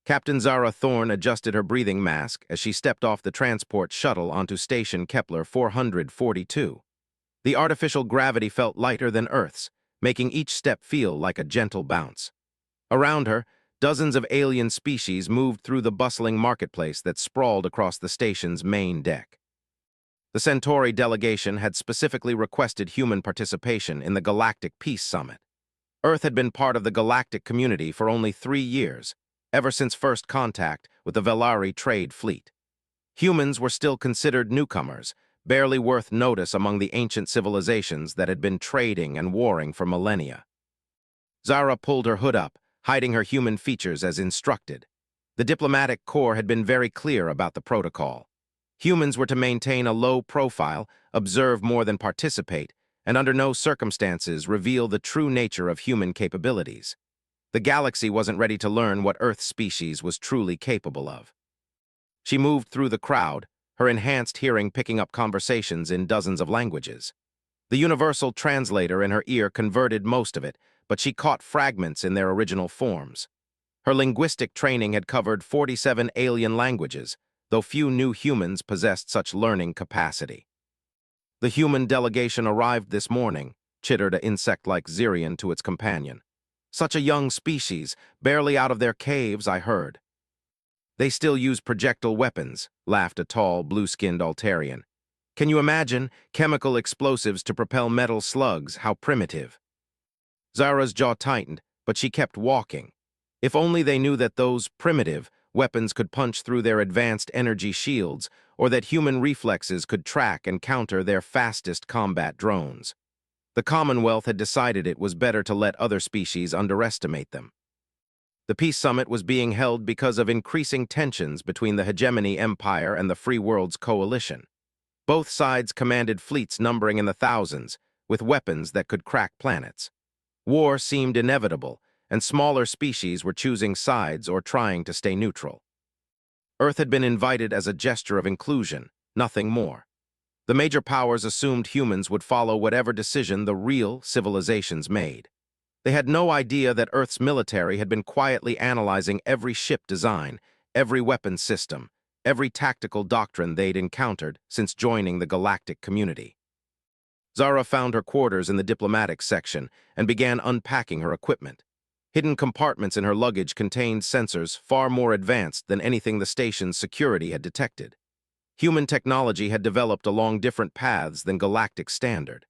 Captain Zara Thorne adjusted her breathing mask as she stepped off the transport shuttle onto Station Kepler 442. The artificial gravity felt lighter than Earth's, making each step feel like a gentle bounce. Around her, dozens of alien species moved through the bustling marketplace that sprawled across the station's main deck. The Centauri delegation had specifically requested human participation in the Galactic Peace Summit. Earth had been part of the galactic community for only 3 years, ever since first contact with the Velari trade fleet. Humans were still considered newcomers, barely worth notice among the ancient civilizations that had been trading and warring for millennia. Zara pulled her hood up, hiding her human features as instructed. The diplomatic corps had been very clear about the protocol. Humans were to maintain a low profile, observe more than participate, and under no circumstances reveal the true nature of human capabilities. The galaxy wasn't ready to learn what Earth species was truly capable of. She moved through the crowd, her enhanced hearing picking up conversations in dozens of languages. The universal translator in her ear converted most of it, but she caught fragments in their original forms. Her linguistic training had covered 47 alien languages, though few new humans possessed such learning capacity. The human delegation arrived this morning, chittered an insect-like Xerian to its companion. Such a young species, barely out of their caves, I heard. They still use projectile weapons, laughed a tall, blue-skinned Altarian. Can you imagine chemical explosives to propel metal slugs? How primitive. Zara's jaw tightened, but she kept walking. If only they knew that those primitive weapons could punch through their advanced energy shields, or that human reflexes could track and counter their fastest combat drones. The Commonwealth had decided it was better to let other species underestimate them. The Peace Summit was being held because of increasing tensions between the Hegemony Empire and the Free Worlds Coalition. Both sides commanded fleets numbering in the thousands, with weapons that could crack planets. War seemed inevitable, and smaller species were choosing sides or trying to stay neutral. Earth had been invited as a gesture of inclusion, nothing more. The major powers assumed humans would follow whatever decision the real civilizations made. They had no idea that Earth's military had been quietly analyzing every ship design, every weapon system, every tactical doctrine they'd encountered since joining the galactic community. Zara found her quarters in the diplomatic section and began unpacking her equipment. Hidden compartments in her luggage contained sensors far more advanced than anything the station's security had detected. Human technology had developed along different paths than galactic standard.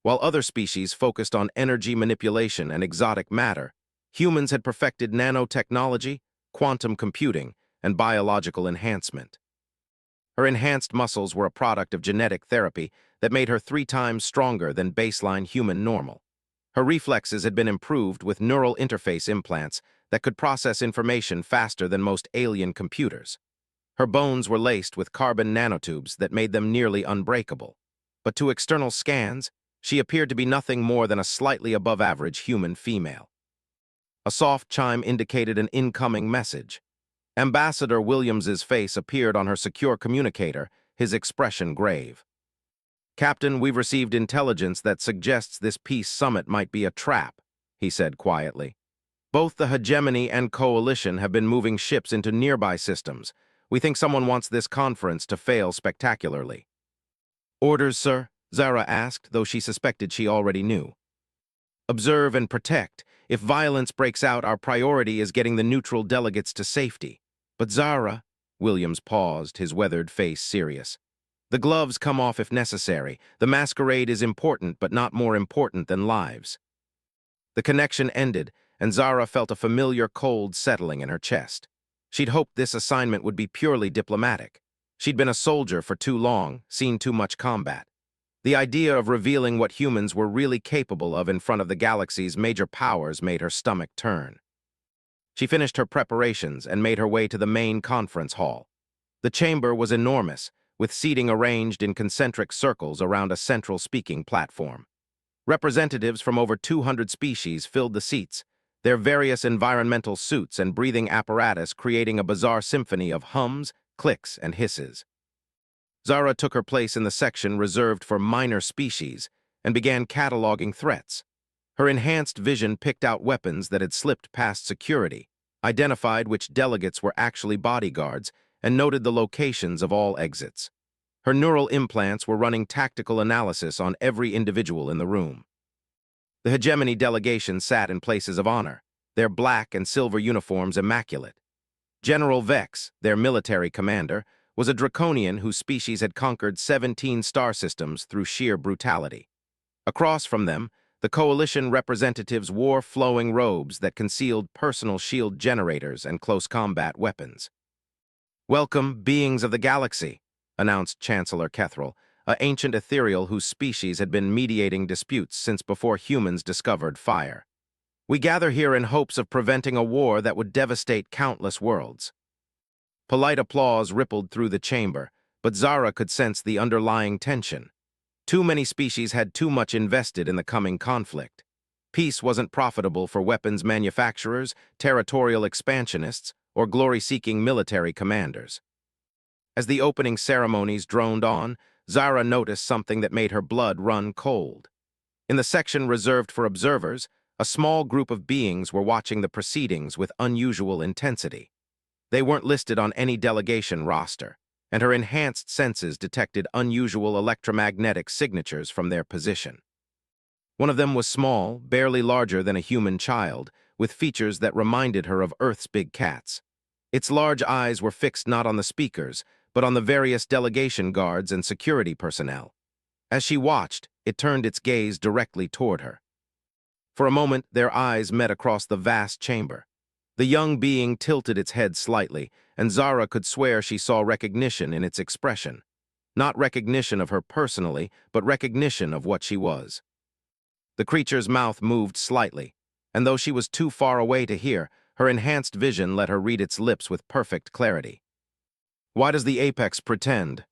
While other species focused on energy manipulation and exotic matter, humans had perfected nanotechnology, quantum computing, and biological enhancement. Her enhanced muscles were a product of genetic therapy that made her 3 times stronger than baseline human normal. Her reflexes had been improved with neural interface implants that could process information faster than most alien computers. Her bones were laced with carbon nanotubes that made them nearly unbreakable. But to external scans, she appeared to be nothing more than a slightly above-average human female. A soft chime indicated an incoming message. Ambassador Williams's face appeared on her secure communicator, his expression grave. "Captain, we've received intelligence that suggests this peace summit might be a trap," he said quietly. "Both the Hegemony and Coalition have been moving ships into nearby systems. We think someone wants this conference to fail spectacularly." "Orders, sir?" Zara asked, though she suspected she already knew. "Observe and protect. If violence breaks out, our priority is getting the neutral delegates to safety." "But Zara," Williams paused, his weathered face serious. "The gloves come off if necessary. The masquerade is important, but not more important than lives." The connection ended, and Zara felt a familiar cold settling in her chest. She'd hoped this assignment would be purely diplomatic. She'd been a soldier for too long, seen too much combat. The idea of revealing what humans were really capable of in front of the galaxy's major powers made her stomach turn. She finished her preparations and made her way to the main conference hall. The chamber was enormous, with seating arranged in concentric circles around a central speaking platform. Representatives from over 200 species filled the seats, their various environmental suits and breathing apparatus creating a bizarre symphony of hums, clicks, and hisses. Zara took her place in the section reserved for minor species and began cataloging threats. Her enhanced vision picked out weapons that had slipped past security, identified which delegates were actually bodyguards, and noted the locations of all exits. Her neural implants were running tactical analysis on every individual in the room. The hegemony delegation sat in places of honor, their black and silver uniforms immaculate. General Vex, their military commander, was a draconian whose species had conquered 17 star systems through sheer brutality. Across from them, the coalition representatives wore flowing robes that concealed personal shield generators and close combat weapons. "Welcome, beings of the galaxy," announced Chancellor Kethril, an ancient ethereal whose species had been mediating disputes since before humans discovered fire. "We gather here in hopes of preventing a war that would devastate countless worlds." Polite applause rippled through the chamber, but Zara could sense the underlying tension. Too many species had too much invested in the coming conflict. Peace wasn't profitable for weapons manufacturers, territorial expansionists, or glory-seeking military commanders. As the opening ceremonies droned on, Zara noticed something that made her blood run cold. In the section reserved for observers, a small group of beings were watching the proceedings with unusual intensity. They weren't listed on any delegation roster, and her enhanced senses detected unusual electromagnetic signatures from their position. One of them was small, barely larger than a human child, with features that reminded her of Earth's big cats. Its large eyes were fixed not on the speakers, but on the various delegation guards and security personnel. As she watched, it turned its gaze directly toward her. For a moment, their eyes met across the vast chamber. The young being tilted its head slightly, and Zara could swear she saw recognition in its expression. Not recognition of her personally, but recognition of what she was. The creature's mouth moved slightly, and though she was too far away to hear, her enhanced vision let her read its lips with perfect clarity. "Why does the apex pretend?"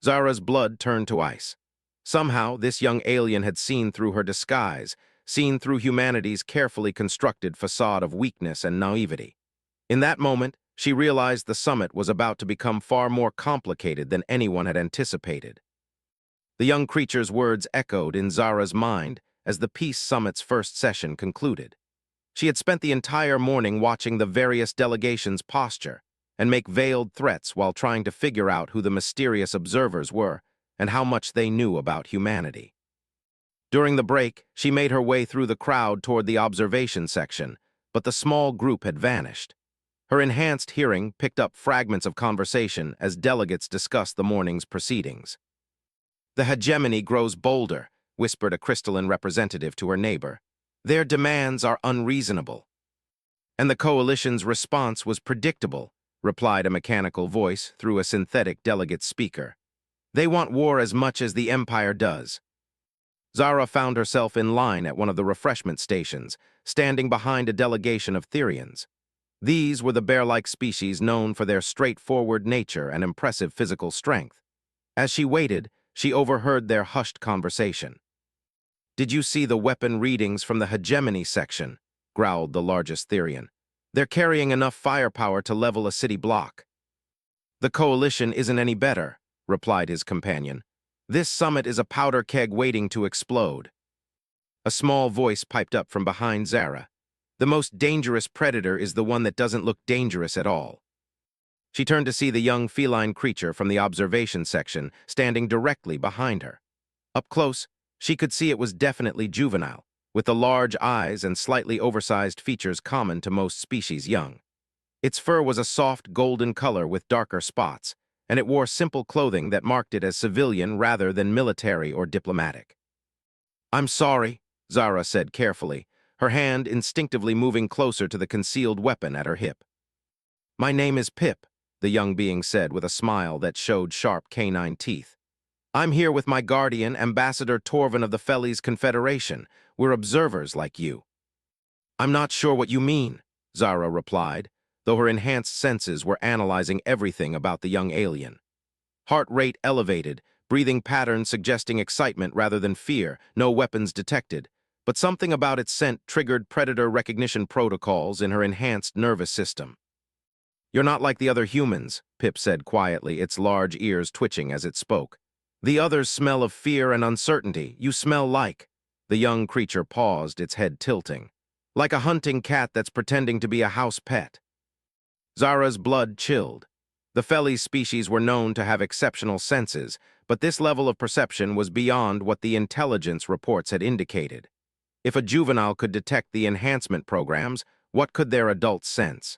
Zara's blood turned to ice. Somehow, this young alien had seen through her disguise, seen through humanity's carefully constructed facade of weakness and naivety. In that moment, she realized the summit was about to become far more complicated than anyone had anticipated. The young creature's words echoed in Zara's mind as the Peace Summit's first session concluded. She had spent the entire morning watching the various delegations posture and make veiled threats while trying to figure out who the mysterious observers were and how much they knew about humanity. During the break, she made her way through the crowd toward the observation section, but the small group had vanished. Her enhanced hearing picked up fragments of conversation as delegates discussed the morning's proceedings. "The hegemony grows bolder," whispered a crystalline representative to her neighbor. "Their demands are unreasonable." "And the coalition's response was predictable," replied a mechanical voice through a synthetic delegate speaker. "They want war as much as the Empire does." Zara found herself in line at one of the refreshment stations, standing behind a delegation of Therians. These were the bear-like species known for their straightforward nature and impressive physical strength. As she waited, she overheard their hushed conversation. "Did you see the weapon readings from the hegemony section?" growled the largest Therian. "They're carrying enough firepower to level a city block." "The coalition isn't any better," replied his companion. "This summit is a powder keg waiting to explode." A small voice piped up from behind Zara. "The most dangerous predator is the one that doesn't look dangerous at all." She turned to see the young feline creature from the observation section standing directly behind her. Up close, she could see it was definitely juvenile, with the large eyes and slightly oversized features common to most species young. Its fur was a soft golden color with darker spots, and it wore simple clothing that marked it as civilian rather than military or diplomatic. "I'm sorry," Zara said carefully, her hand instinctively moving closer to the concealed weapon at her hip. "My name is Pip," the young being said with a smile that showed sharp canine teeth. "I'm here with my guardian, Ambassador Torvin of the Fellies Confederation. We're observers like you." "I'm not sure what you mean," Zara replied, though her enhanced senses were analyzing everything about the young alien. Heart rate elevated, breathing patterns suggesting excitement rather than fear, no weapons detected, but something about its scent triggered predator recognition protocols in her enhanced nervous system. "You're not like the other humans," Pip said quietly, its large ears twitching as it spoke. "The others smell of fear and uncertainty. You smell like—" The young creature paused, its head tilting. like a hunting cat that's pretending to be a house pet. Zara's blood chilled. The Felis species were known to have exceptional senses, but this level of perception was beyond what the intelligence reports had indicated. If a juvenile could detect the enhancement programs, what could their adults sense?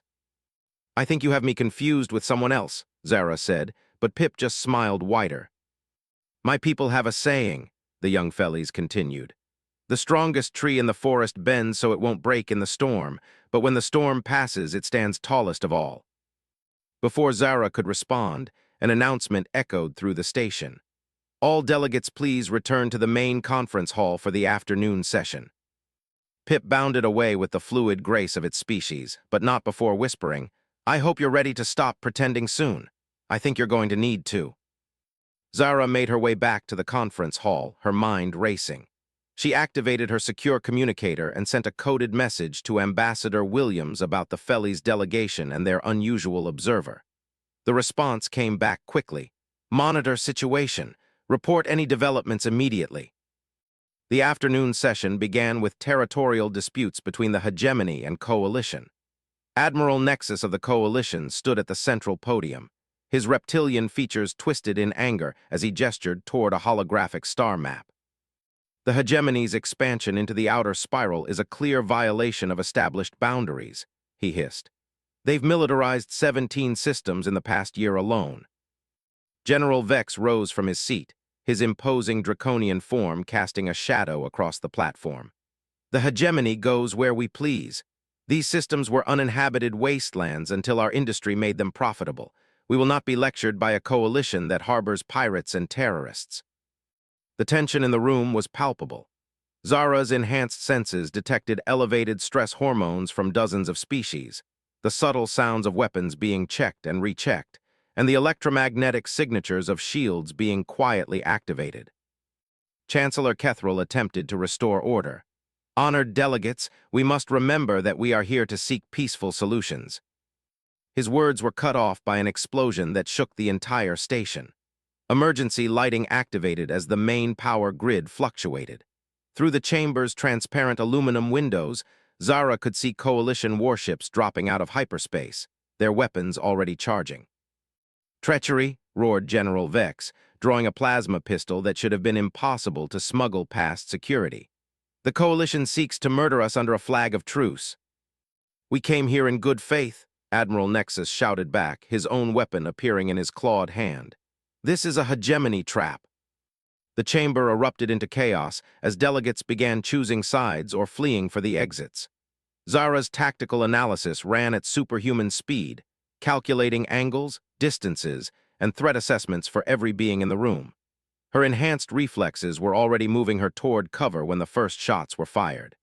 "I think you have me confused with someone else," Zara said, but Pip just smiled wider. "My people have a saying," the young Felis continued. "The strongest tree in the forest bends so it won't break in the storm, but when the storm passes, it stands tallest of all." Before Zara could respond, an announcement echoed through the station. "All delegates please return to the main conference hall for the afternoon session." Pip bounded away with the fluid grace of its species, but not before whispering, "I hope you're ready to stop pretending soon. I think you're going to need to." Zara made her way back to the conference hall, her mind racing. She activated her secure communicator and sent a coded message to Ambassador Williams about the Felis delegation and their unusual observer. The response came back quickly. "Monitor situation. Report any developments immediately." The afternoon session began with territorial disputes between the hegemony and coalition. Admiral Nexus of the coalition stood at the central podium. His reptilian features twisted in anger as he gestured toward a holographic star map. "The hegemony's expansion into the outer spiral is a clear violation of established boundaries," he hissed. "They've militarized 17 systems in the past year alone." General Vex rose from his seat, his imposing draconian form casting a shadow across the platform. "The hegemony goes where we please. These systems were uninhabited wastelands until our industry made them profitable. We will not be lectured by a coalition that harbors pirates and terrorists." The tension in the room was palpable. Zara's enhanced senses detected elevated stress hormones from dozens of species, the subtle sounds of weapons being checked and rechecked, and the electromagnetic signatures of shields being quietly activated. Chancellor Kethril attempted to restore order. "Honored delegates, we must remember that we are here to seek peaceful solutions." His words were cut off by an explosion that shook the entire station. Emergency lighting activated as the main power grid fluctuated. Through the chamber's transparent aluminum windows, Zara could see coalition warships dropping out of hyperspace, their weapons already charging. "Treachery," roared General Vex, drawing a plasma pistol that should have been impossible to smuggle past security. "The coalition seeks to murder us under a flag of truce." "We came here in good faith," Admiral Nexus shouted back, his own weapon appearing in his clawed hand. "This is a hegemony trap." The chamber erupted into chaos as delegates began choosing sides or fleeing for the exits. Zara's tactical analysis ran at superhuman speed, calculating angles, distances, and threat assessments for every being in the room. Her enhanced reflexes were already moving her toward cover when the first shots were fired.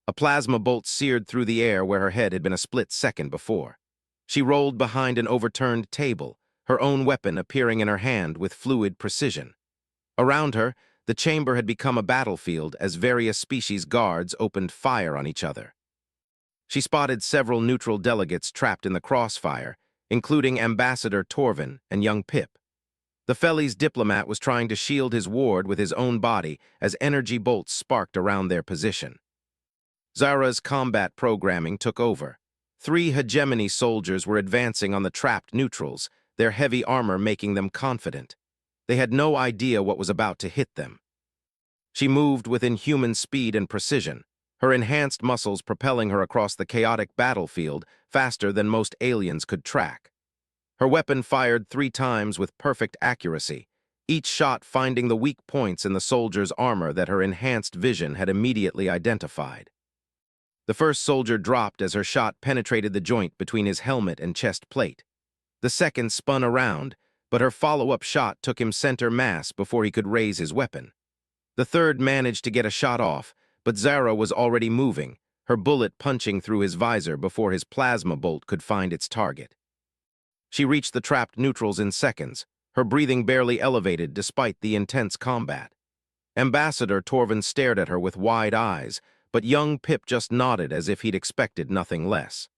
A plasma bolt seared through the air where her head had been a split second before. She rolled behind an overturned table, her own weapon appearing in her hand with fluid precision. Around her, the chamber had become a battlefield as various species guards opened fire on each other. She spotted several neutral delegates trapped in the crossfire, including Ambassador Torvin and young Pip. The Felis diplomat was trying to shield his ward with his own body as energy bolts sparked around their position. Zara's combat programming took over. 3 hegemony soldiers were advancing on the trapped neutrals, their heavy armor making them confident. They had no idea what was about to hit them. She moved with inhuman speed and precision, her enhanced muscles propelling her across the chaotic battlefield faster than most aliens could track. Her weapon fired 3 times with perfect accuracy, each shot finding the weak points in the soldier's armor that her enhanced vision had immediately identified. The first soldier dropped as her shot penetrated the joint between his helmet and chest plate. The second spun around, but her follow-up shot took him center mass before he could raise his weapon. The third managed to get a shot off, but Zara was already moving, her bullet punching through his visor before his plasma bolt could find its target. She reached the trapped neutrals in seconds, her breathing barely elevated despite the intense combat. Ambassador Torvin stared at her with wide eyes, but young Pip just nodded as if he'd expected nothing less.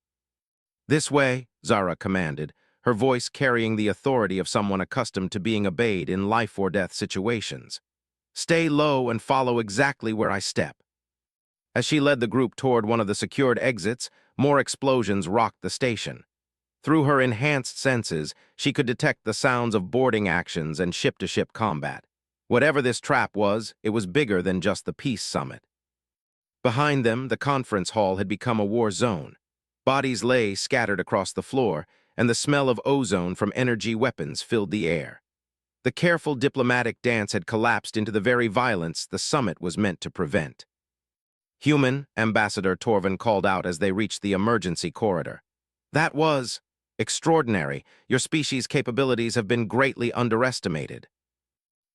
"This way," Zara commanded, her voice carrying the authority of someone accustomed to being obeyed in life-or-death situations. "Stay low and follow exactly where I step." As she led the group toward one of the secured exits, more explosions rocked the station. Through her enhanced senses, she could detect the sounds of boarding actions and ship-to-ship combat. Whatever this trap was, it was bigger than just the peace summit. Behind them, the conference hall had become a war zone. Bodies lay scattered across the floor, and the smell of ozone from energy weapons filled the air. The careful diplomatic dance had collapsed into the very violence the summit was meant to prevent. "Human," Ambassador Torvin called out as they reached the emergency corridor. "That was extraordinary. Your species' capabilities have been greatly underestimated."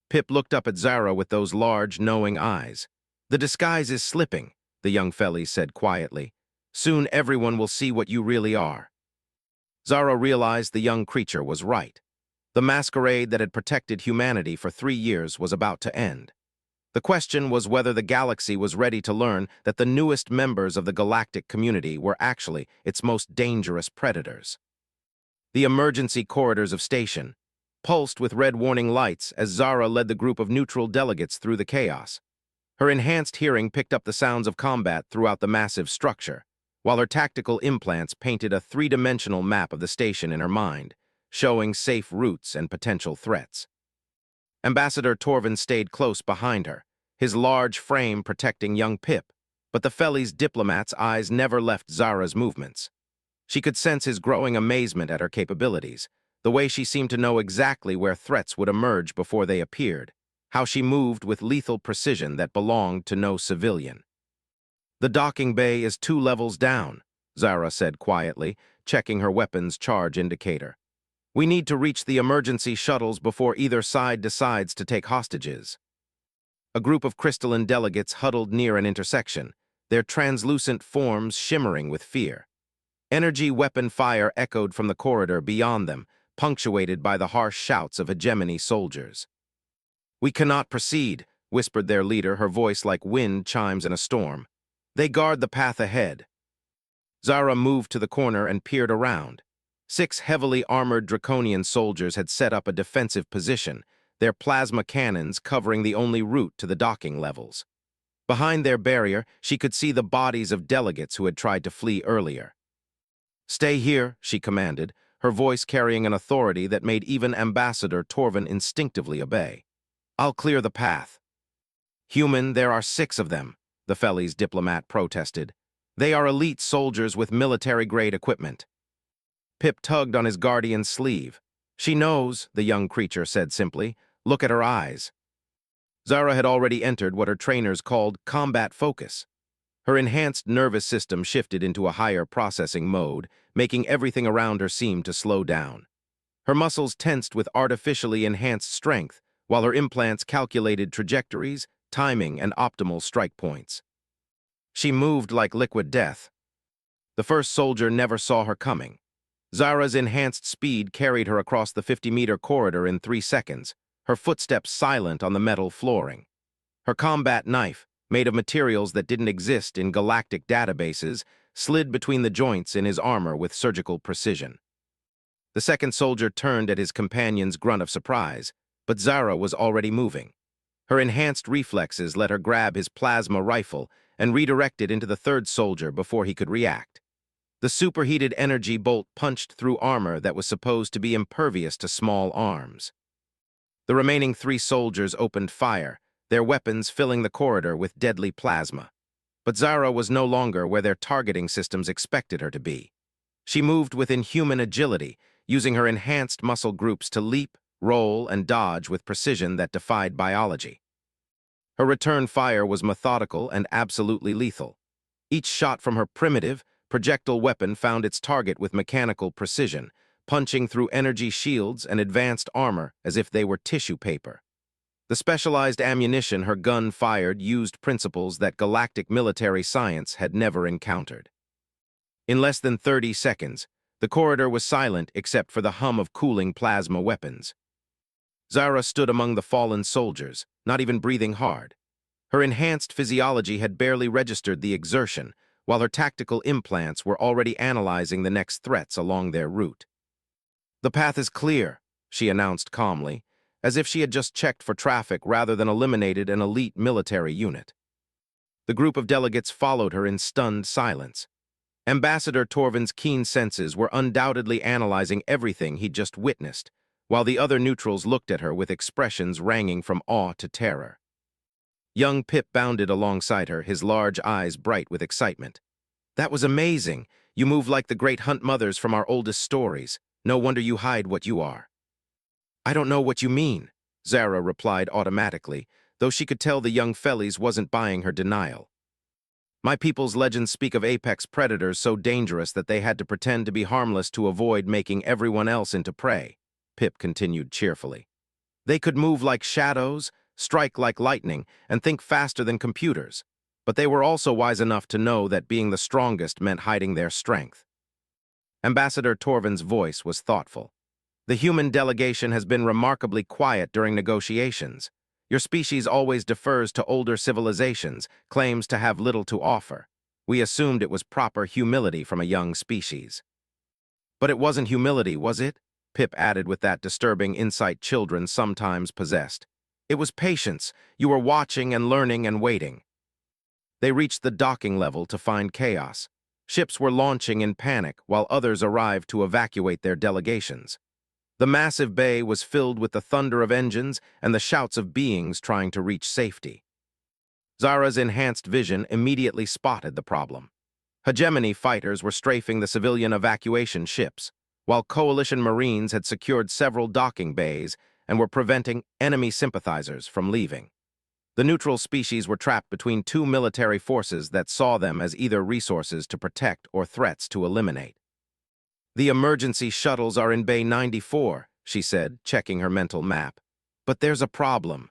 Pip looked up at Zara with those large, knowing eyes. "The disguise is slipping," the young felly said quietly. "Soon everyone will see what you really are." Zara realized the young creature was right. The masquerade that had protected humanity for 3 years was about to end. The question was whether the galaxy was ready to learn that the newest members of the galactic community were actually its most dangerous predators. The emergency corridors of station pulsed with red warning lights as Zara led the group of neutral delegates through the chaos. Her enhanced hearing picked up the sounds of combat throughout the massive structure, while her tactical implants painted a three-dimensional map of the station in her mind, showing safe routes and potential threats. Ambassador Torvin stayed close behind her, his large frame protecting young Pip, but the felly's diplomat's eyes never left Zara's movements. She could sense his growing amazement at her capabilities, the way she seemed to know exactly where threats would emerge before they appeared, how she moved with lethal precision that belonged to no civilian. "The docking bay is 2 levels down," Zara said quietly, checking her weapon's charge indicator. "We need to reach the emergency shuttles before either side decides to take hostages." A group of crystalline delegates huddled near an intersection, their translucent forms shimmering with fear. Energy weapon fire echoed from the corridor beyond them, punctuated by the harsh shouts of hegemony soldiers. "We cannot proceed," whispered their leader, her voice like wind chimes in a storm. "They guard the path ahead." Zara moved to the corner and peered around. 6 heavily armored draconian soldiers had set up a defensive position, their plasma cannons covering the only route to the docking levels. Behind their barrier, she could see the bodies of delegates who had tried to flee earlier. "Stay here," she commanded, her voice carrying an authority that made even Ambassador Torvin instinctively obey. "I'll clear the path." "Human, there are 6 of them," the felly's diplomat protested. "They are elite soldiers with military-grade equipment." Pip tugged on his guardian's sleeve. "She knows," the young creature said simply. "Look at her eyes." Zara had already entered what her trainers called combat focus. Her enhanced nervous system shifted into a higher processing mode, making everything around her seem to slow down. Her muscles tensed with artificially enhanced strength, while her implants calculated trajectories, timing, and optimal strike points. She moved like liquid death. The first soldier never saw her coming. Zara's enhanced speed carried her across the 50-meter corridor in 3 seconds, her footsteps silent on the metal flooring. Her combat knife, made of materials that didn't exist in galactic databases, slid between the joints in his armor with surgical precision. The second soldier turned at his companion's grunt of surprise, but Zara was already moving. Her enhanced reflexes let her grab his plasma rifle and redirect it into the third soldier before he could react. The superheated energy bolt punched through armor that was supposed to be impervious to small arms. The remaining 3 soldiers opened fire, their weapons filling the corridor with deadly plasma. But Zara was no longer where their targeting systems expected her to be. She moved with inhuman agility, using her enhanced muscle groups to leap, roll, and dodge with precision that defied biology. Her return fire was methodical and absolutely lethal. Each shot from her primitive, projectile weapon found its target with mechanical precision, punching through energy shields and advanced armor as if they were tissue paper. The specialized ammunition her gun fired used principles that galactic military science had never encountered. In less than 30 seconds, the corridor was silent except for the hum of cooling plasma weapons. Zara stood among the fallen soldiers, not even breathing hard. Her enhanced physiology had barely registered the exertion, while her tactical implants were already analyzing the next threats along their route. "The path is clear," she announced calmly, as if she had just checked for traffic rather than eliminated an elite military unit. The group of delegates followed her in stunned silence. Ambassador Torvin's keen senses were undoubtedly analyzing everything he'd just witnessed, while the other neutrals looked at her with expressions ranging from awe to terror. Young Pip bounded alongside her, his large eyes bright with excitement. "That was amazing. You move like the great Hunt Mothers from our oldest stories. No wonder you hide what you are." "I don't know what you mean," Zara replied automatically, though she could tell the young Fellies wasn't buying her denial. "My people's legends speak of apex predators so dangerous that they had to pretend to be harmless to avoid making everyone else into prey," Pip continued cheerfully. "They could move like shadows, strike like lightning, and think faster than computers, but they were also wise enough to know that being the strongest meant hiding their strength." Ambassador Torvin's voice was thoughtful. "The human delegation has been remarkably quiet during negotiations. Your species always defers to older civilizations, claims to have little to offer. We assumed it was proper humility from a young species." "But it wasn't humility, was it?" Pip added with that disturbing insight children sometimes possessed. "It was patience. You were watching and learning and waiting." They reached the docking level to find chaos. Ships were launching in panic while others arrived to evacuate their delegations. The massive bay was filled with the thunder of engines and the shouts of beings trying to reach safety. Zara's enhanced vision immediately spotted the problem. Hegemony fighters were strafing the civilian evacuation ships, while coalition Marines had secured several docking bays and were preventing enemy sympathizers from leaving. The neutral species were trapped between two military forces that saw them as either resources to protect or threats to eliminate. "The emergency shuttles are in Bay 94, she said, checking her mental map. "But there's a problem."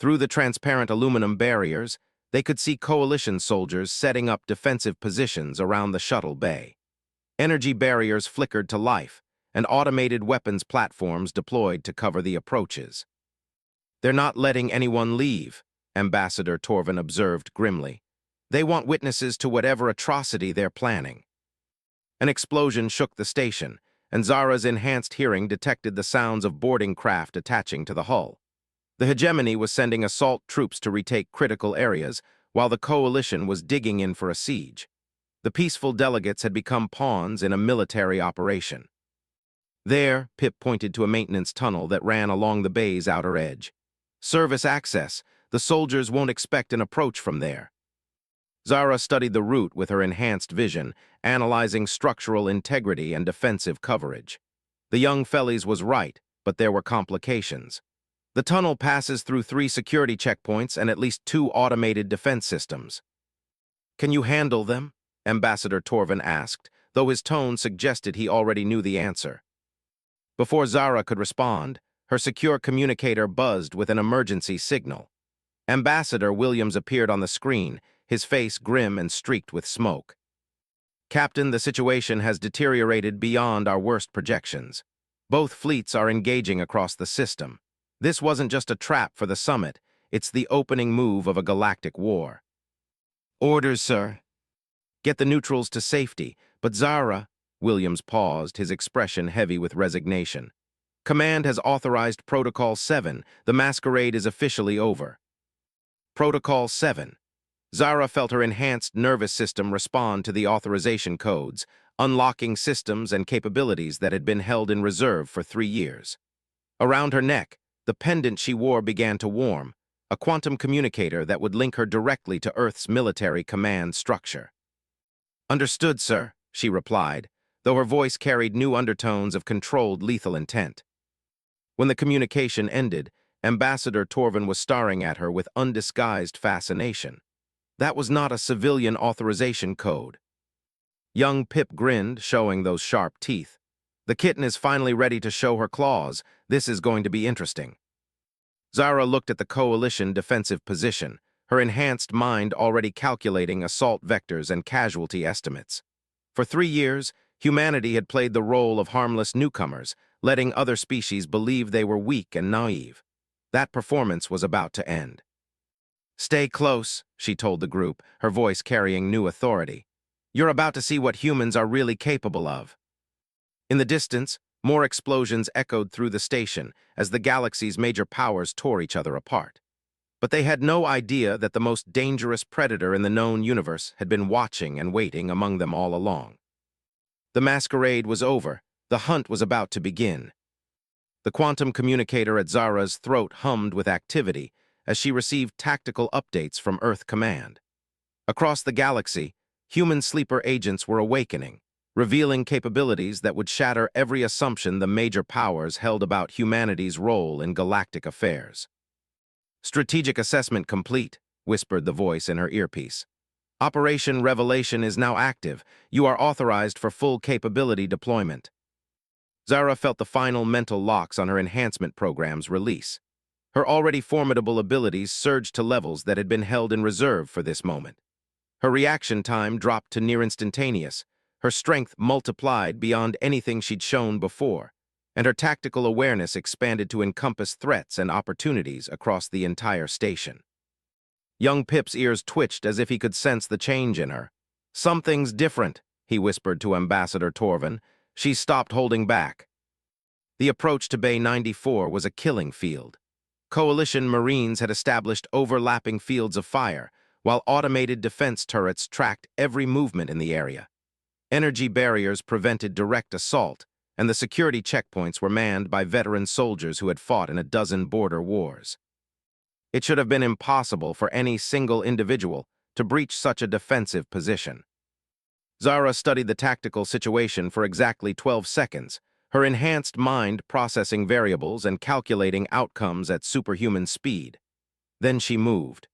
Through the transparent aluminum barriers, they could see coalition soldiers setting up defensive positions around the shuttle bay. Energy barriers flickered to life, and automated weapons platforms deployed to cover the approaches. "They're not letting anyone leave," Ambassador Torvin observed grimly. "They want witnesses to whatever atrocity they're planning." An explosion shook the station, and Zara's enhanced hearing detected the sounds of boarding craft attaching to the hull. The hegemony was sending assault troops to retake critical areas, while the coalition was digging in for a siege. The peaceful delegates had become pawns in a military operation. "There," Pip pointed to a maintenance tunnel that ran along the bay's outer edge. "Service access. The soldiers won't expect an approach from there." Zara studied the route with her enhanced vision, analyzing structural integrity and defensive coverage. The young Fellies was right, but there were complications. The tunnel passes through 3 security checkpoints and at least 2 automated defense systems. "Can you handle them?" Ambassador Torvin asked, though his tone suggested he already knew the answer. Before Zara could respond, her secure communicator buzzed with an emergency signal. Ambassador Williams appeared on the screen, his face grim and streaked with smoke. "Captain, the situation has deteriorated beyond our worst projections. Both fleets are engaging across the system. This wasn't just a trap for the summit, it's the opening move of a galactic war." "Orders, sir." "Get the neutrals to safety, but Zara—" Williams paused, his expression heavy with resignation. "Command has authorized Protocol 7. The masquerade is officially over." Protocol 7. Zara felt her enhanced nervous system respond to the authorization codes, unlocking systems and capabilities that had been held in reserve for 3 years. Around her neck, the pendant she wore began to warm, a quantum communicator that would link her directly to Earth's military command structure. "Understood, sir," she replied, though her voice carried new undertones of controlled lethal intent. When the communication ended, Ambassador Torvin was staring at her with undisguised fascination. That was not a civilian authorization code. Young Pip grinned, showing those sharp teeth. "The kitten is finally ready to show her claws. This is going to be interesting." Zara looked at the coalition defensive position, her enhanced mind already calculating assault vectors and casualty estimates. For 3 years, humanity had played the role of harmless newcomers, letting other species believe they were weak and naive. That performance was about to end. "Stay close," she told the group, her voice carrying new authority. "You're about to see what humans are really capable of." In the distance, more explosions echoed through the station as the galaxy's major powers tore each other apart. But they had no idea that the most dangerous predator in the known universe had been watching and waiting among them all along. The masquerade was over. The hunt was about to begin. The quantum communicator at Zara's throat hummed with activity as she received tactical updates from Earth Command. Across the galaxy, human sleeper agents were awakening, revealing capabilities that would shatter every assumption the major powers held about humanity's role in galactic affairs. "Strategic assessment complete," whispered the voice in her earpiece. "Operation Revelation is now active. You are authorized for full capability deployment." Zara felt the final mental locks on her enhancement program's release. Her already formidable abilities surged to levels that had been held in reserve for this moment. Her reaction time dropped to near instantaneous, her strength multiplied beyond anything she'd shown before, and her tactical awareness expanded to encompass threats and opportunities across the entire station. Young Pip's ears twitched as if he could sense the change in her. "Something's different," he whispered to Ambassador Torvin. She stopped holding back. The approach to Bay 94 was a killing field. Coalition Marines had established overlapping fields of fire, while automated defense turrets tracked every movement in the area. Energy barriers prevented direct assault, and the security checkpoints were manned by veteran soldiers who had fought in a dozen border wars. It should have been impossible for any single individual to breach such a defensive position. Zara studied the tactical situation for exactly 12 seconds, her enhanced mind processing variables and calculating outcomes at superhuman speed. Then she moved.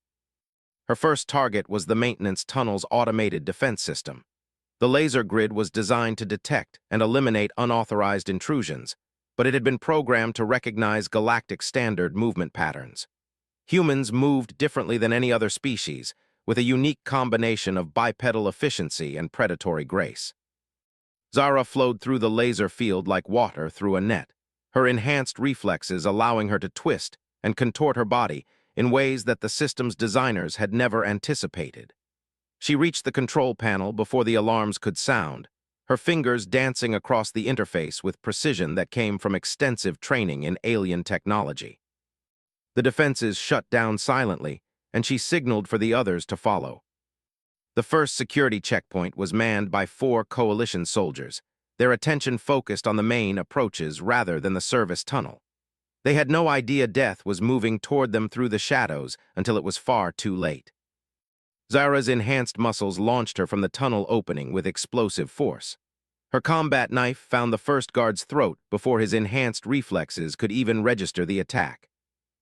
Her first target was the maintenance tunnel's automated defense system. The laser grid was designed to detect and eliminate unauthorized intrusions, but it had been programmed to recognize galactic standard movement patterns. Humans moved differently than any other species, with a unique combination of bipedal efficiency and predatory grace. Zara flowed through the laser field like water through a net, her enhanced reflexes allowing her to twist and contort her body in ways that the system's designers had never anticipated. She reached the control panel before the alarms could sound, her fingers dancing across the interface with precision that came from extensive training in alien technology. The defenses shut down silently, and she signaled for the others to follow. The first security checkpoint was manned by 4 coalition soldiers, their attention focused on the main approaches rather than the service tunnel. They had no idea death was moving toward them through the shadows until it was far too late. Zara's enhanced muscles launched her from the tunnel opening with explosive force. Her combat knife found the first guard's throat before his enhanced reflexes could even register the attack.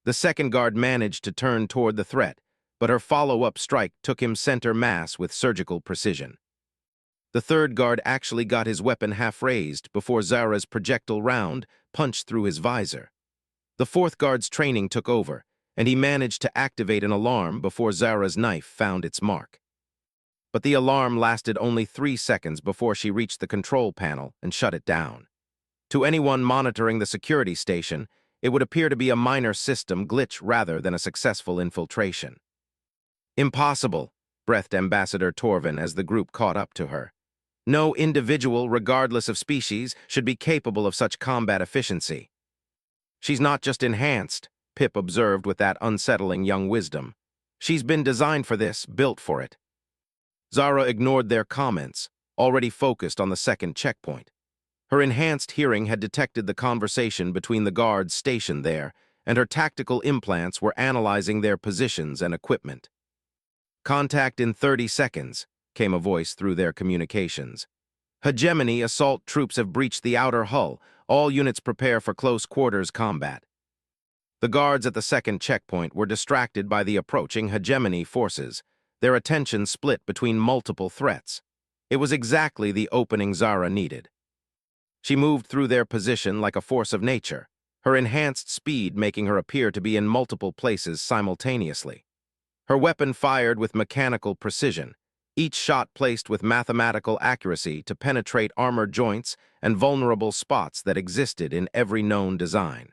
The second guard managed to turn toward the threat, but her follow-up strike took him center mass with surgical precision. The third guard actually got his weapon half-raised before Zara's projectile round punched through his visor. The fourth guard's training took over, and he managed to activate an alarm before Zara's knife found its mark. But the alarm lasted only 3 seconds before she reached the control panel and shut it down. To anyone monitoring the security station, it would appear to be a minor system glitch rather than a successful infiltration. "Impossible," breathed Ambassador Torvin as the group caught up to her. "No individual, regardless of species, should be capable of such combat efficiency." "She's not just enhanced," Pip observed with that unsettling young wisdom. "She's been designed for this, built for it." Zara ignored their comments, already focused on the second checkpoint. Her enhanced hearing had detected the conversation between the guards stationed there, and her tactical implants were analyzing their positions and equipment. "Contact in 30 seconds, came a voice through their communications. "Hegemony assault troops have breached the outer hull. All units prepare for close quarters combat." The guards at the second checkpoint were distracted by the approaching hegemony forces, their attention split between multiple threats. It was exactly the opening Zara needed. She moved through their position like a force of nature, her enhanced speed making her appear to be in multiple places simultaneously. Her weapon fired with mechanical precision, each shot placed with mathematical accuracy to penetrate armor joints and vulnerable spots that existed in every known design.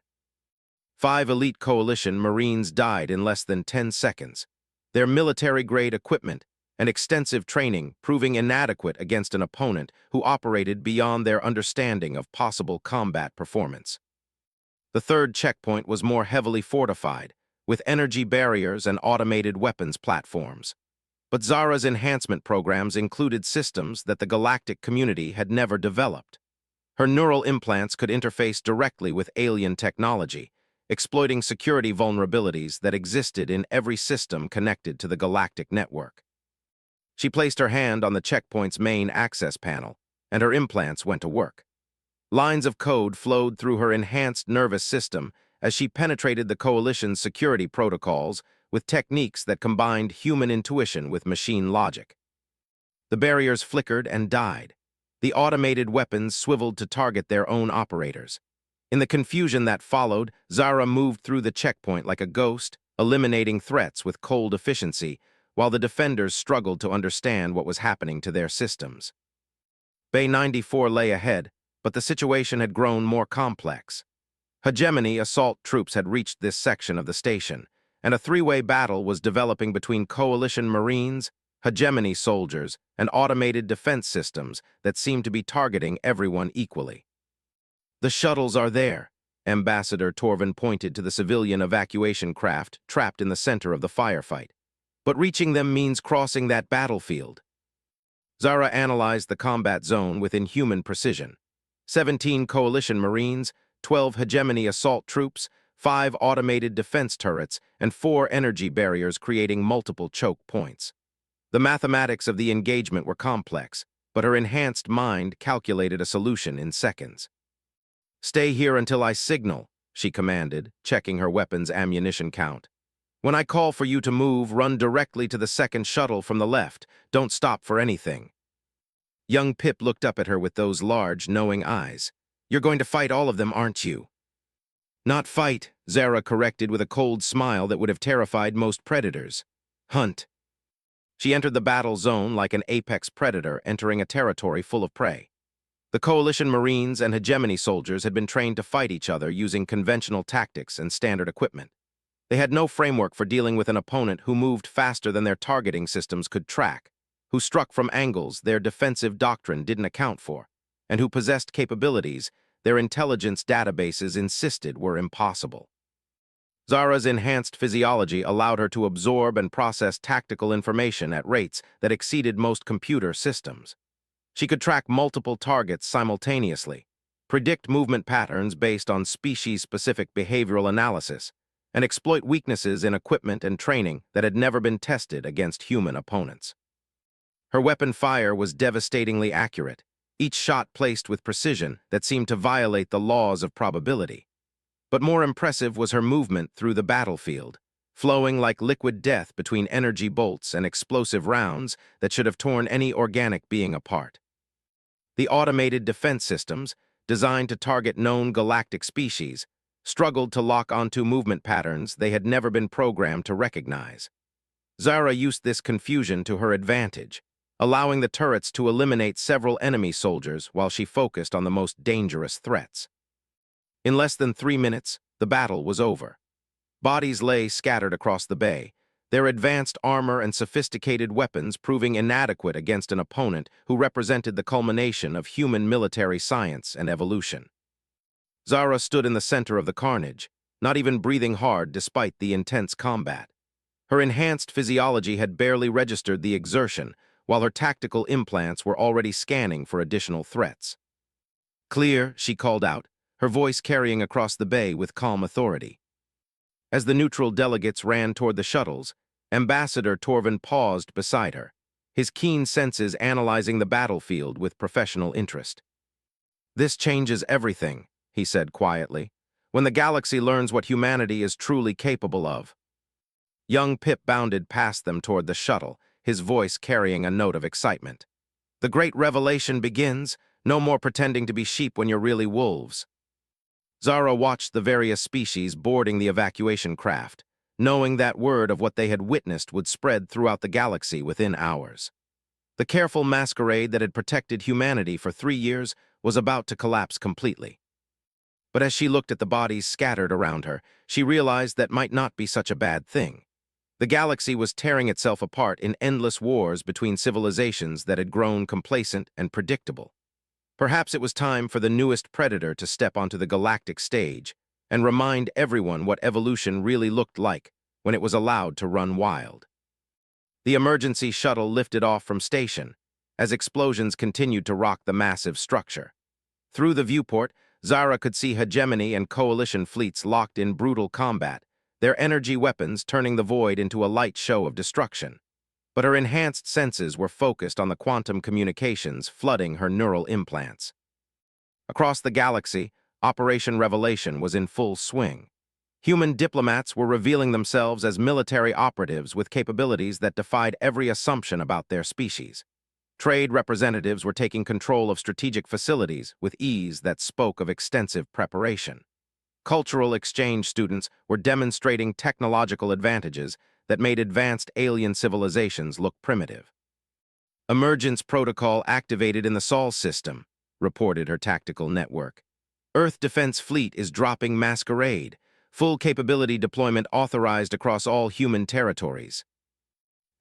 5 elite coalition Marines died in less than 10 seconds, their military-grade equipment and extensive training proving inadequate against an opponent who operated beyond their understanding of possible combat performance. The third checkpoint was more heavily fortified, with energy barriers and automated weapons platforms. But Zara's enhancement programs included systems that the galactic community had never developed. Her neural implants could interface directly with alien technology, exploiting security vulnerabilities that existed in every system connected to the galactic network. She placed her hand on the checkpoint's main access panel, and her implants went to work. Lines of code flowed through her enhanced nervous system as she penetrated the Coalition's security protocols with techniques that combined human intuition with machine logic. The barriers flickered and died. The automated weapons swiveled to target their own operators. In the confusion that followed, Zara moved through the checkpoint like a ghost, eliminating threats with cold efficiency, while the defenders struggled to understand what was happening to their systems. Bay 94 lay ahead, but the situation had grown more complex. Hegemony assault troops had reached this section of the station, and a three-way battle was developing between Coalition Marines, Hegemony soldiers, and automated defense systems that seemed to be targeting everyone equally. "The shuttles are there," Ambassador Torvin pointed to the civilian evacuation craft trapped in the center of the firefight. "But reaching them means crossing that battlefield." Zara analyzed the combat zone with inhuman precision. 17 Coalition Marines, 12 Hegemony assault troops, 5 automated defense turrets, and 4 energy barriers creating multiple choke points. The mathematics of the engagement were complex, but her enhanced mind calculated a solution in seconds. "Stay here until I signal," she commanded, checking her weapon's ammunition count. "When I call for you to move, run directly to the second shuttle from the left. Don't stop for anything." Young Pip looked up at her with those large, knowing eyes. "You're going to fight all of them, aren't you?" "Not fight," Zara corrected with a cold smile that would have terrified most predators. "Hunt." She entered the battle zone like an apex predator entering a territory full of prey. The Coalition Marines and Hegemony soldiers had been trained to fight each other using conventional tactics and standard equipment. They had no framework for dealing with an opponent who moved faster than their targeting systems could track, who struck from angles their defensive doctrine didn't account for, and who possessed capabilities their intelligence databases insisted were impossible. Zara's enhanced physiology allowed her to absorb and process tactical information at rates that exceeded most computer systems. She could track multiple targets simultaneously, predict movement patterns based on species-specific behavioral analysis, and exploit weaknesses in equipment and training that had never been tested against human opponents. Her weapon fire was devastatingly accurate, each shot placed with precision that seemed to violate the laws of probability. But more impressive was her movement through the battlefield, flowing like liquid death between energy bolts and explosive rounds that should have torn any organic being apart. The automated defense systems, designed to target known galactic species, struggled to lock onto movement patterns they had never been programmed to recognize. Zara used this confusion to her advantage, allowing the turrets to eliminate several enemy soldiers while she focused on the most dangerous threats. In less than 3 minutes, the battle was over. Bodies lay scattered across the bay, their advanced armor and sophisticated weapons proving inadequate against an opponent who represented the culmination of human military science and evolution. Zara stood in the center of the carnage, not even breathing hard despite the intense combat. Her enhanced physiology had barely registered the exertion, while her tactical implants were already scanning for additional threats. "Clear," she called out, her voice carrying across the bay with calm authority. As the neutral delegates ran toward the shuttles, Ambassador Torvin paused beside her, his keen senses analyzing the battlefield with professional interest. "This changes everything," he said quietly, "when the galaxy learns what humanity is truly capable of." Young Pip bounded past them toward the shuttle, his voice carrying a note of excitement. "The great revelation begins. No more pretending to be sheep when you're really wolves." Zara watched the various species boarding the evacuation craft, knowing that word of what they had witnessed would spread throughout the galaxy within hours. The careful masquerade that had protected humanity for 3 years was about to collapse completely. But as she looked at the bodies scattered around her, she realized that might not be such a bad thing. The galaxy was tearing itself apart in endless wars between civilizations that had grown complacent and predictable. Perhaps it was time for the newest predator to step onto the galactic stage and remind everyone what evolution really looked like when it was allowed to run wild. The emergency shuttle lifted off from station as explosions continued to rock the massive structure. Through the viewport, Zara could see hegemony and coalition fleets locked in brutal combat, their energy weapons turning the void into a light show of destruction. But her enhanced senses were focused on the quantum communications flooding her neural implants. Across the galaxy, Operation Revelation was in full swing. Human diplomats were revealing themselves as military operatives with capabilities that defied every assumption about their species. Trade representatives were taking control of strategic facilities with ease that spoke of extensive preparation. Cultural exchange students were demonstrating technological advantages that made advanced alien civilizations look primitive. Emergence protocol activated in the Sol system, reported her tactical network. Earth Defense Fleet is dropping Masquerade. Full capability deployment authorized across all human territories.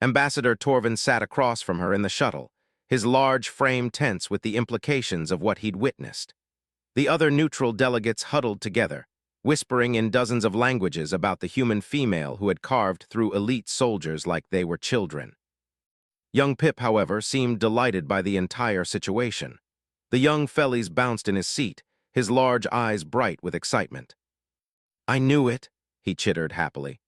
Ambassador Torvin sat across from her in the shuttle, his large frame tense with the implications of what he'd witnessed. The other neutral delegates huddled together, whispering in dozens of languages about the human female who had carved through elite soldiers like they were children. Young Pip, however, seemed delighted by the entire situation. The young Fellies bounced in his seat, his large eyes bright with excitement. "I knew it," he chittered happily.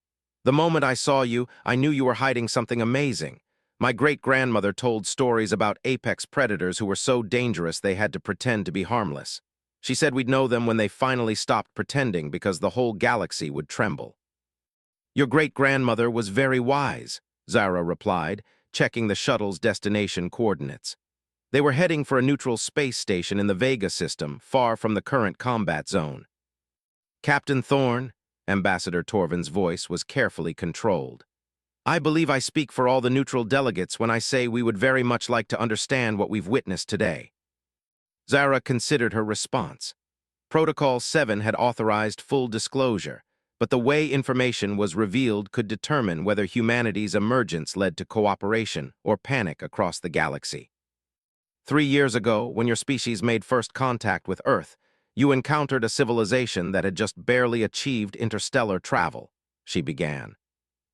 "The moment I saw you, I knew you were hiding something amazing. My great-grandmother told stories about apex predators who were so dangerous they had to pretend to be harmless. She said we'd know them when they finally stopped pretending because the whole galaxy would tremble." "Your great-grandmother was very wise," Zara replied, checking the shuttle's destination coordinates. They were heading for a neutral space station in the Vega system, far from the current combat zone. "Captain Thorne," Ambassador Torvin's voice was carefully controlled. "I believe I speak for all the neutral delegates when I say we would very much like to understand what we've witnessed today." Zara considered her response. Protocol 7 had authorized full disclosure, but the way information was revealed could determine whether humanity's emergence led to cooperation or panic across the galaxy. 3 years ago, when your species made first contact with Earth, you encountered a civilization that had just barely achieved interstellar travel, she began.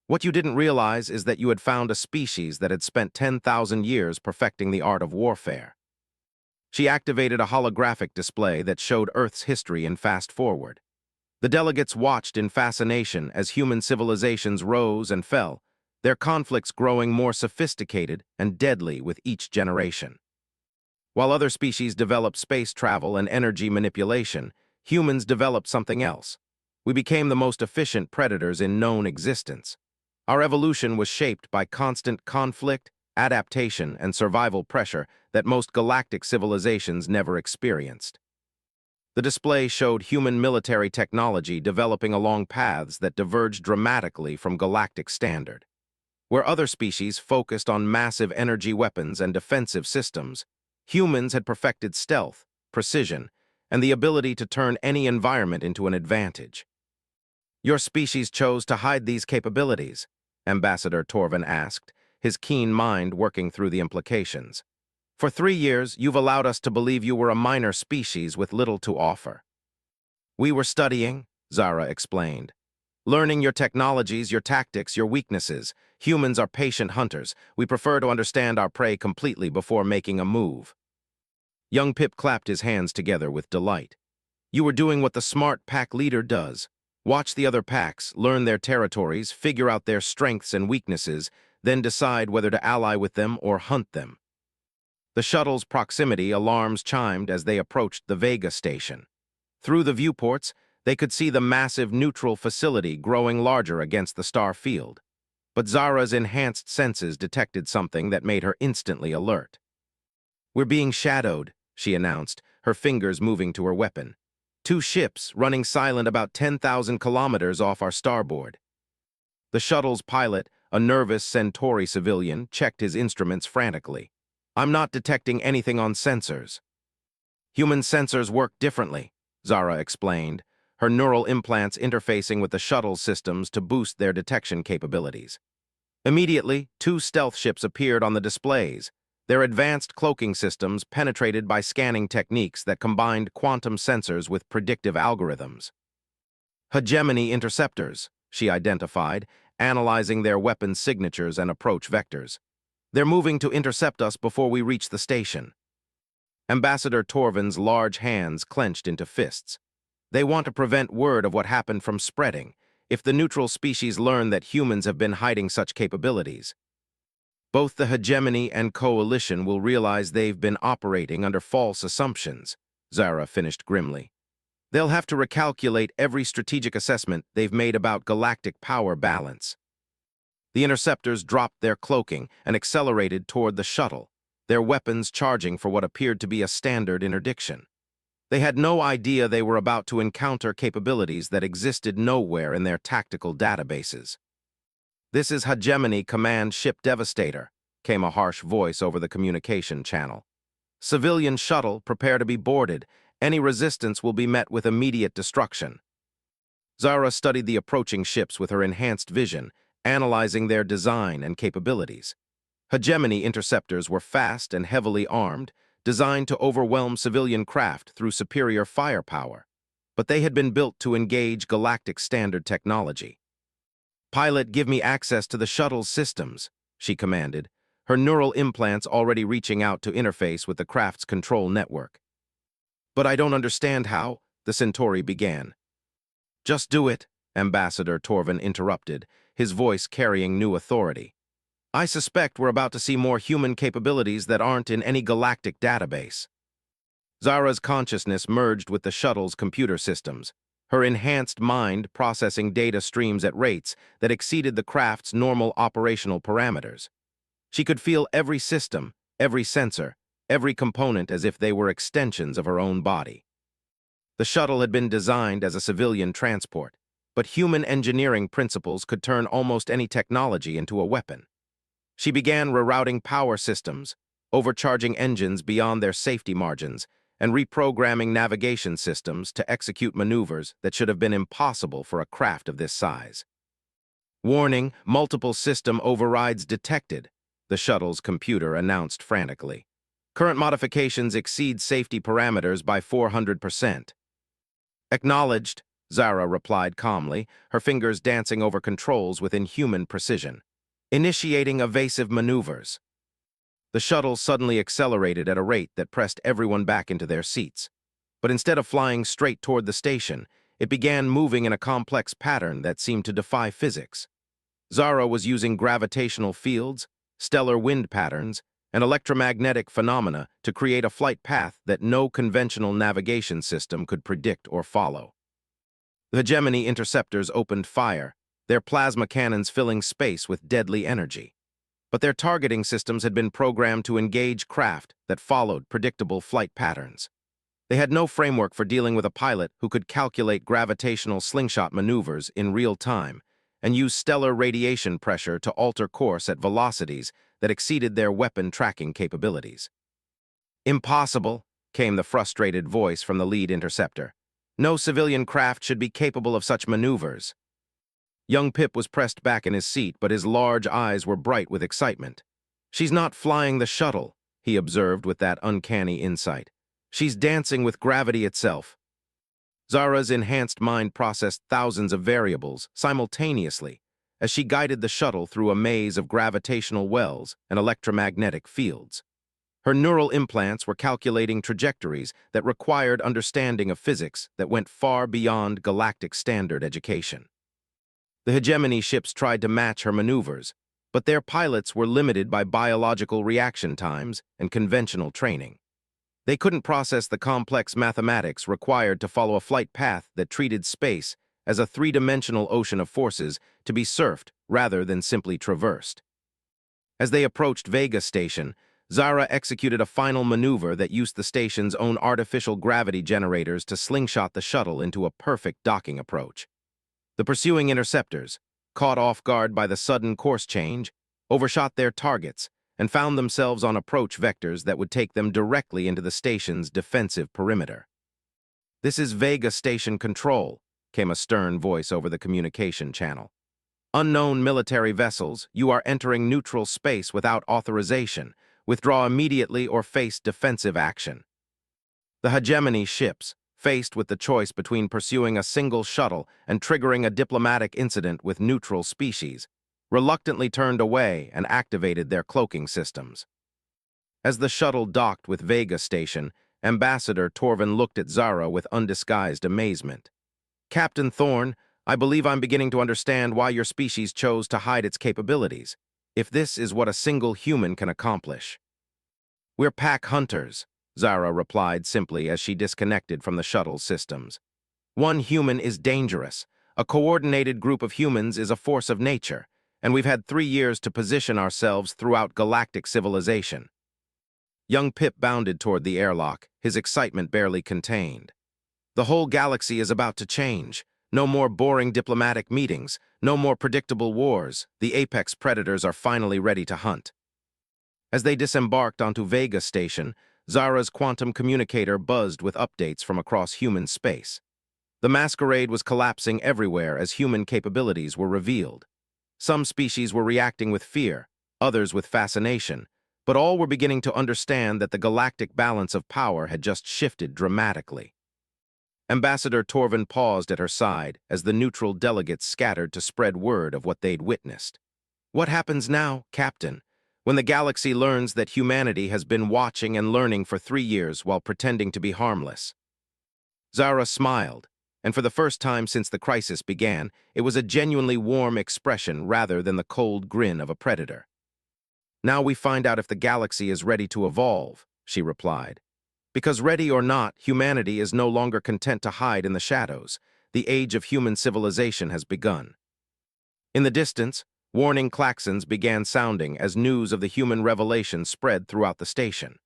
What you didn't realize is that you had found a species that had spent 10,000 years perfecting the art of warfare. She activated a holographic display that showed Earth's history in fast forward. The delegates watched in fascination as human civilizations rose and fell, their conflicts growing more sophisticated and deadly with each generation. While other species developed space travel and energy manipulation, humans developed something else. We became the most efficient predators in known existence. Our evolution was shaped by constant conflict, adaptation, and survival pressure that most galactic civilizations never experienced. The display showed human military technology developing along paths that diverged dramatically from galactic standard. Where other species focused on massive energy weapons and defensive systems, humans had perfected stealth, precision, and the ability to turn any environment into an advantage. "Your species chose to hide these capabilities," Ambassador Torvin asked, his keen mind working through the implications. "For 3 years, you've allowed us to believe you were a minor species with little to offer." "We were studying," Zara explained. "Learning your technologies, your tactics, your weaknesses. Humans are patient hunters. We prefer to understand our prey completely before making a move." Young Pip clapped his hands together with delight. "You were doing what the smart pack leader does. Watch the other packs, learn their territories, figure out their strengths and weaknesses, then decide whether to ally with them or hunt them." The shuttle's proximity alarms chimed as they approached the Vega station. Through the viewports, they could see the massive neutral facility growing larger against the star field. But Zara's enhanced senses detected something that made her instantly alert. "We're being shadowed," she announced, her fingers moving to her weapon. "2 ships running silent about 10,000 kilometers off our starboard." The shuttle's pilot, a nervous Centauri civilian, checked his instruments frantically. "I'm not detecting anything on sensors." "Human sensors work differently," Zara explained, her neural implants interfacing with the shuttle systems to boost their detection capabilities. Immediately, 2 stealth ships appeared on the displays, their advanced cloaking systems penetrated by scanning techniques that combined quantum sensors with predictive algorithms. "Hegemony interceptors," she identified, analyzing their weapons' signatures and approach vectors. They're moving to intercept us before we reach the station. Ambassador Torvin's large hands clenched into fists. They want to prevent word of what happened from spreading, if the neutral species learn that humans have been hiding such capabilities. Both the hegemony and coalition will realize they've been operating under false assumptions, Zara finished grimly. They'll have to recalculate every strategic assessment they've made about galactic power balance. The interceptors dropped their cloaking and accelerated toward the shuttle, their weapons charging for what appeared to be a standard interdiction. They had no idea they were about to encounter capabilities that existed nowhere in their tactical databases. "This is Hegemony Command Ship Devastator," came a harsh voice over the communication channel. "Civilian shuttle, prepare to be boarded. Any resistance will be met with immediate destruction." Zara studied the approaching ships with her enhanced vision, analyzing their design and capabilities. Hegemony interceptors were fast and heavily armed, designed to overwhelm civilian craft through superior firepower, but they had been built to engage galactic standard technology. "Pilot, give me access to the shuttle's systems," she commanded, her neural implants already reaching out to interface with the craft's control network. "But I don't understand how," the Centauri began. "Just do it," Ambassador Torvin interrupted, his voice carrying new authority. "I suspect we're about to see more human capabilities that aren't in any galactic database." Zara's consciousness merged with the shuttle's computer systems, her enhanced mind processing data streams at rates that exceeded the craft's normal operational parameters. She could feel every system, every sensor, every component as if they were extensions of her own body. The shuttle had been designed as a civilian transport, but human engineering principles could turn almost any technology into a weapon. She began rerouting power systems, overcharging engines beyond their safety margins, and reprogramming navigation systems to execute maneuvers that should have been impossible for a craft of this size. "Warning, multiple system overrides detected," the shuttle's computer announced frantically. "Current modifications exceed safety parameters by 400%. "Acknowledged," Zara replied calmly, her fingers dancing over controls with inhuman precision. "Initiating evasive maneuvers." The shuttle suddenly accelerated at a rate that pressed everyone back into their seats. But instead of flying straight toward the station, it began moving in a complex pattern that seemed to defy physics. Zara was using gravitational fields, stellar wind patterns, and electromagnetic phenomena to create a flight path that no conventional navigation system could predict or follow. The Hegemony interceptors opened fire, their plasma cannons filling space with deadly energy. But their targeting systems had been programmed to engage craft that followed predictable flight patterns. They had no framework for dealing with a pilot who could calculate gravitational slingshot maneuvers in real time and use stellar radiation pressure to alter course at velocities that exceeded their weapon tracking capabilities. "Impossible," came the frustrated voice from the lead interceptor. "No civilian craft should be capable of such maneuvers." Young Pip was pressed back in his seat, but his large eyes were bright with excitement. "She's not flying the shuttle," he observed with that uncanny insight. "She's dancing with gravity itself." Zara's enhanced mind processed thousands of variables simultaneously as she guided the shuttle through a maze of gravitational wells and electromagnetic fields. Her neural implants were calculating trajectories that required understanding of physics that went far beyond galactic standard education. The Hegemony ships tried to match her maneuvers, but their pilots were limited by biological reaction times and conventional training. They couldn't process the complex mathematics required to follow a flight path that treated space as a three-dimensional ocean of forces to be surfed rather than simply traversed. As they approached Vega Station, Zara executed a final maneuver that used the station's own artificial gravity generators to slingshot the shuttle into a perfect docking approach. The pursuing interceptors, caught off guard by the sudden course change, overshot their targets and found themselves on approach vectors that would take them directly into the station's defensive perimeter. "This is Vega Station Control," came a stern voice over the communication channel. "Unknown military vessels, you are entering neutral space without authorization. Withdraw immediately or face defensive action." The Hegemony ships, faced with the choice between pursuing a single shuttle and triggering a diplomatic incident with neutral species, reluctantly turned away and activated their cloaking systems. As the shuttle docked with Vega Station, Ambassador Torvin looked at Zara with undisguised amazement. Captain Thorne, I believe I'm beginning to understand why your species chose to hide its capabilities, if this is what a single human can accomplish. We're pack hunters, Zara replied simply as she disconnected from the shuttle's systems. One human is dangerous. A coordinated group of humans is a force of nature, and we've had 3 years to position ourselves throughout galactic civilization. Young Pip bounded toward the airlock, his excitement barely contained. The whole galaxy is about to change. No more boring diplomatic meetings, no more predictable wars. The apex predators are finally ready to hunt. As they disembarked onto Vega Station, Zara's quantum communicator buzzed with updates from across human space. The masquerade was collapsing everywhere as human capabilities were revealed. Some species were reacting with fear, others with fascination, but all were beginning to understand that the galactic balance of power had just shifted dramatically. Ambassador Torvin paused at her side as the neutral delegates scattered to spread word of what they'd witnessed. What happens now, Captain, when the galaxy learns that humanity has been watching and learning for 3 years while pretending to be harmless? Zara smiled, and for the first time since the crisis began, it was a genuinely warm expression rather than the cold grin of a predator. Now we find out if the galaxy is ready to evolve, she replied. Because ready or not, humanity is no longer content to hide in the shadows. The age of human civilization has begun. In the distance, warning klaxons began sounding as news of the human revelation spread throughout the station.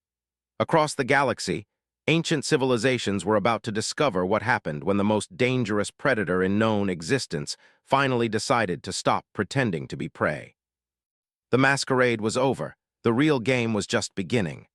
Across the galaxy, ancient civilizations were about to discover what happened when the most dangerous predator in known existence finally decided to stop pretending to be prey. The masquerade was over. The real game was just beginning.